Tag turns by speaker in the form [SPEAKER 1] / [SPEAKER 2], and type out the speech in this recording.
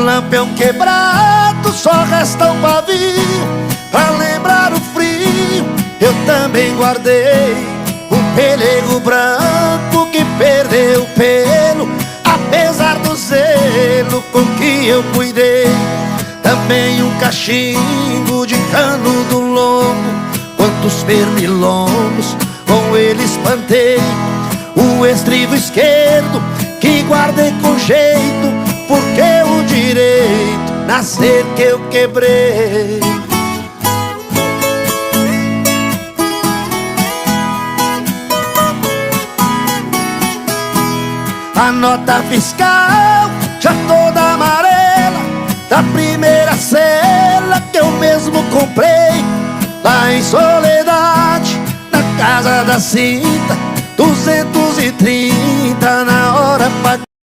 [SPEAKER 1] lampião quebrado, só resta um pavio. Pra lembrar o frio, eu também guardei um pelego branco que perdeu o pelo, apesar do zelo com que eu cuidei. Também um cachimbo de cano do lombo, quantos pernilongos com ele espantei. O estribo esquerdo que guardei com jeito, porque o direito na cerca eu quebrei. A nota fiscal já toda amarela, da primeira cela que eu mesmo comprei lá em Soledade, na casa da Cinta, 230 na hora pra